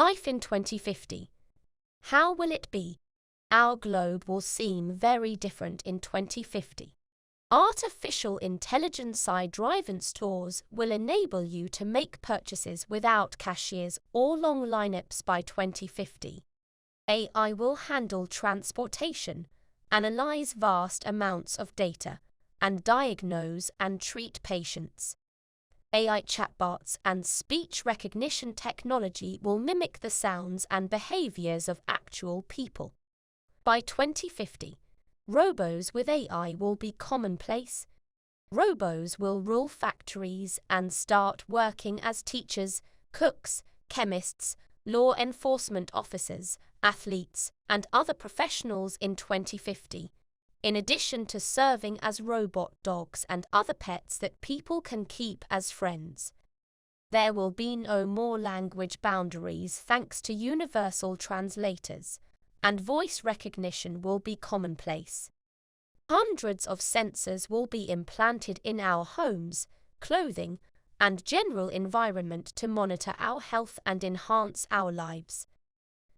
Life in 2050. How will it be? Our globe will seem very different in 2050. Artificial intelligence driven stores will enable you to make purchases without cashiers or long lineups by 2050. AI will handle transportation, analyze vast amounts of data, and diagnose and treat patients. AI chatbots and speech recognition technology will mimic the sounds and behaviors of actual people. By 2050, robos with AI will be commonplace. Robos will rule factories and start working as teachers, cooks, chemists, law enforcement officers, athletes, and other professionals in 2050, in addition to serving as robot dogs and other pets that people can keep as friends. There will be no more language boundaries thanks to universal translators, and voice recognition will be commonplace. Hundreds of sensors will be implanted in our homes, clothing, and general environment to monitor our health and enhance our lives.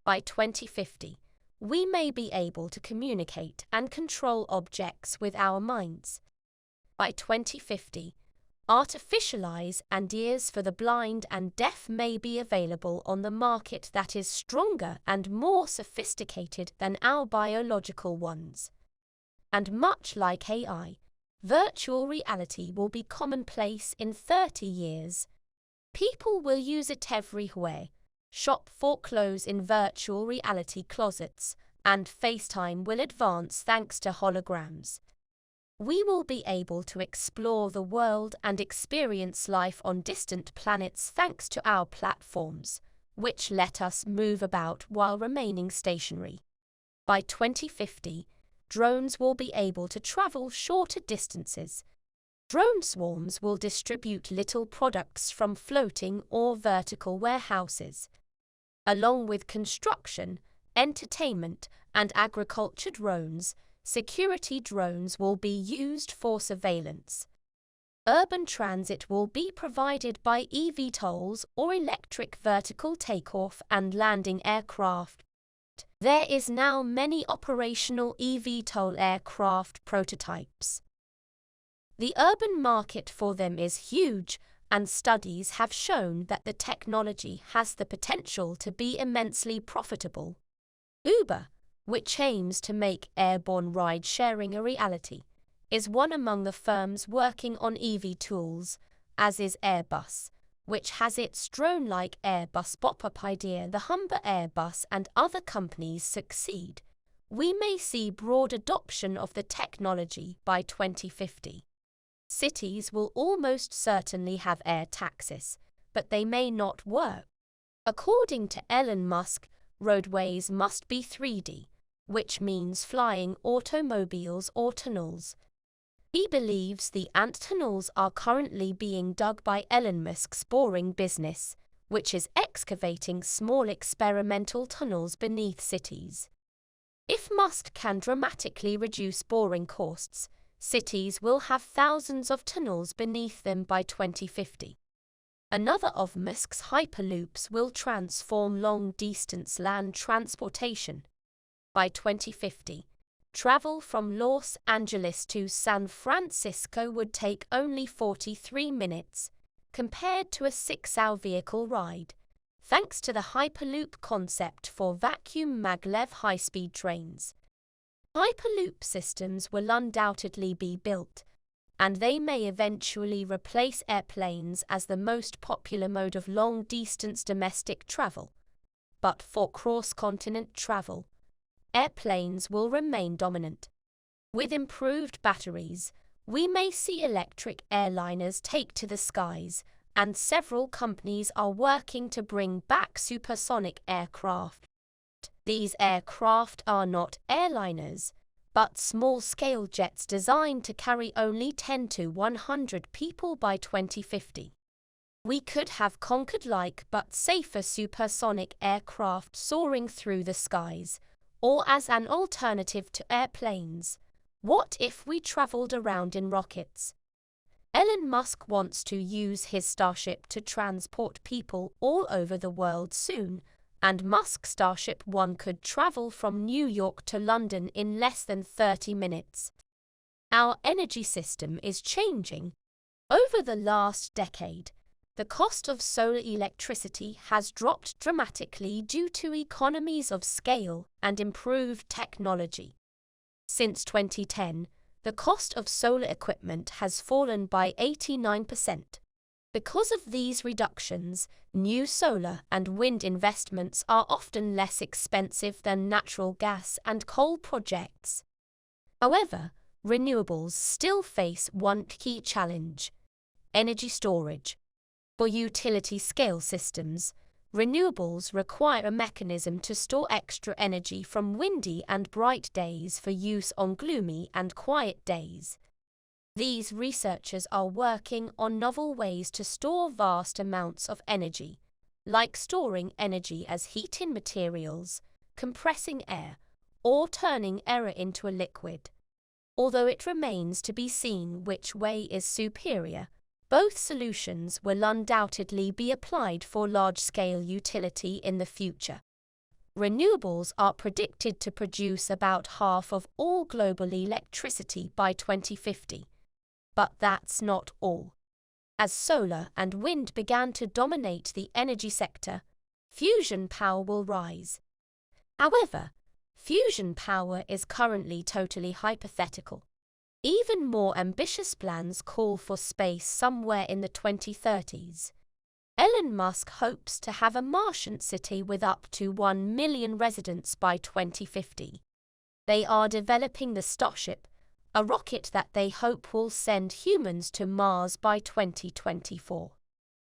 By 2050, we may be able to communicate and control objects with our minds. By 2050, artificial eyes and ears for the blind and deaf may be available on the market that is stronger and more sophisticated than our biological ones. And much like AI, virtual reality will be commonplace in 30 years. People will use it everywhere. Shop for clothes in virtual reality closets, and FaceTime will advance thanks to holograms. We will be able to explore the world and experience life on distant planets thanks to our platforms, which let us move about while remaining stationary. By 2050, drones will be able to travel shorter distances. Drone swarms will distribute little products from floating or vertical warehouses. Along with construction, entertainment, and agriculture drones, security drones will be used for surveillance. Urban transit will be provided by eVTOLs or electric vertical takeoff and landing aircraft. There is now many operational eVTOL aircraft prototypes. The urban market for them is huge, and studies have shown that the technology has the potential to be immensely profitable. Uber, which aims to make airborne ride-sharing a reality, is one among the firms working on eVTOLs, as is Airbus, which has its drone-like Airbus pop-up idea. The Humber Airbus and other companies succeed. We may see broad adoption of the technology by 2050. Cities will almost certainly have air taxis, but they may not work. According to Elon Musk, roadways must be 3D, which means flying automobiles or tunnels. He believes the ant tunnels are currently being dug by Elon Musk's boring business, which is excavating small experimental tunnels beneath cities. If Musk can dramatically reduce boring costs, cities will have thousands of tunnels beneath them by 2050. Another of Musk's hyperloops will transform long-distance land transportation. By 2050, travel from Los Angeles to San Francisco would take only 43 minutes, compared to a 6-hour vehicle ride, thanks to the hyperloop concept for vacuum maglev high-speed trains. Hyperloop systems will undoubtedly be built, and they may eventually replace airplanes as the most popular mode of long-distance domestic travel. But for cross-continent travel, airplanes will remain dominant. With improved batteries, we may see electric airliners take to the skies, and several companies are working to bring back supersonic aircraft. These aircraft are not airliners, but small-scale jets designed to carry only 10 to 100 people by 2050. We could have Concorde-like but safer supersonic aircraft soaring through the skies, or as an alternative to airplanes. What if we traveled around in rockets? Elon Musk wants to use his Starship to transport people all over the world soon, and Musk's Starship 1 could travel from New York to London in less than 30 minutes. Our energy system is changing. Over the last decade, the cost of solar electricity has dropped dramatically due to economies of scale and improved technology. Since 2010, the cost of solar equipment has fallen by 89%. Because of these reductions, new solar and wind investments are often less expensive than natural gas and coal projects. However, renewables still face one key challenge: energy storage. For utility-scale systems, renewables require a mechanism to store extra energy from windy and bright days for use on gloomy and quiet days. These researchers are working on novel ways to store vast amounts of energy, like storing energy as heat in materials, compressing air, or turning air into a liquid. Although it remains to be seen which way is superior, both solutions will undoubtedly be applied for large-scale utility in the future. Renewables are predicted to produce about half of all global electricity by 2050. But that's not all. As solar and wind began to dominate the energy sector, fusion power will rise. However, fusion power is currently totally hypothetical. Even more ambitious plans call for space somewhere in the 2030s. Elon Musk hopes to have a Martian city with up to 1 million residents by 2050. They are developing the Starship, a rocket that they hope will send humans to Mars by 2024.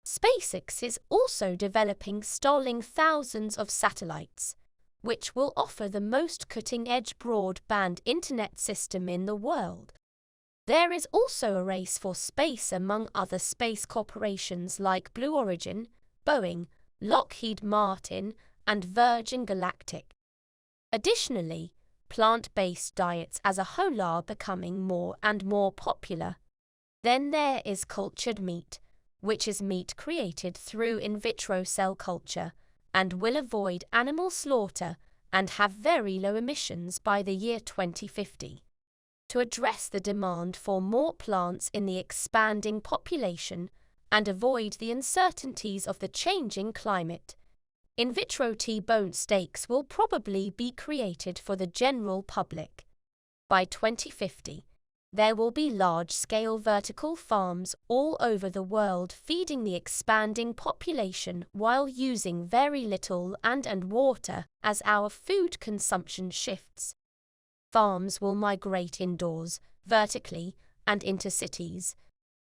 SpaceX is also developing Starlink thousands of satellites, which will offer the most cutting-edge broadband internet system in the world. There is also a race for space among other space corporations like Blue Origin, Boeing, Lockheed Martin, and Virgin Galactic. Additionally, plant-based diets as a whole are becoming more and more popular. Then there is cultured meat, which is meat created through in vitro cell culture, and will avoid animal slaughter and have very low emissions by the year 2050. To address the demand for more plants in the expanding population and avoid the uncertainties of the changing climate, in vitro T-bone steaks will probably be created for the general public. By 2050, there will be large-scale vertical farms all over the world feeding the expanding population while using very little land and water as our food consumption shifts. Farms will migrate indoors, vertically, and into cities.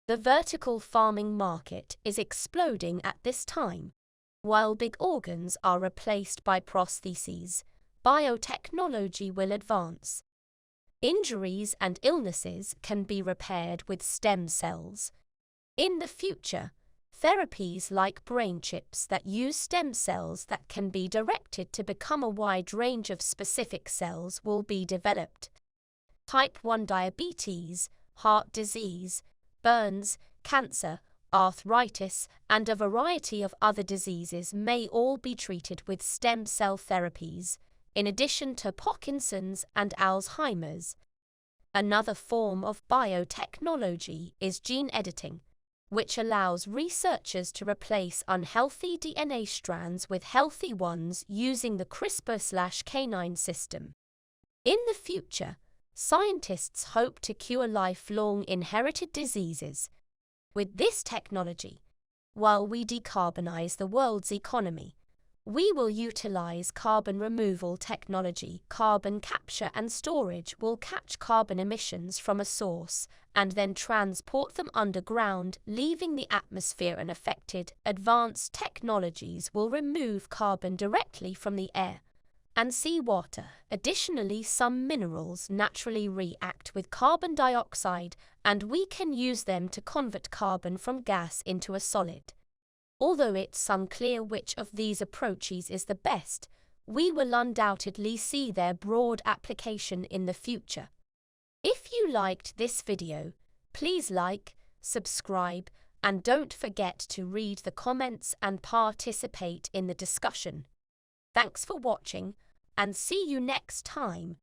The vertical farming market is exploding at this time. While big organs are replaced by prostheses, biotechnology will advance. Injuries and illnesses can be repaired with stem cells. In the future, therapies like brain chips that use stem cells that can be directed to become a wide range of specific cells will be developed. Type 1 diabetes, heart disease, burns, cancer, arthritis, and a variety of other diseases may all be treated with stem cell therapies, in addition to Parkinson's and Alzheimer's. Another form of biotechnology is gene editing, which allows researchers to replace unhealthy DNA strands with healthy ones using the CRISPR/Cas9 system. In the future, scientists hope to cure lifelong inherited diseases. With this technology, while we decarbonize the world's economy, we will utilize carbon removal technology. Carbon capture and storage will catch carbon emissions from a source and then transport them underground, leaving the atmosphere unaffected. Advanced technologies will remove carbon directly from the air and seawater. Additionally, some minerals naturally react with carbon dioxide, and we can use them to convert carbon from gas into a solid. Although it's unclear which of these approaches is the best, we will undoubtedly see their broad application in the future. If you liked this video, please like, subscribe, and don't forget to read the comments and participate in the discussion. Thanks for watching, and see you next time.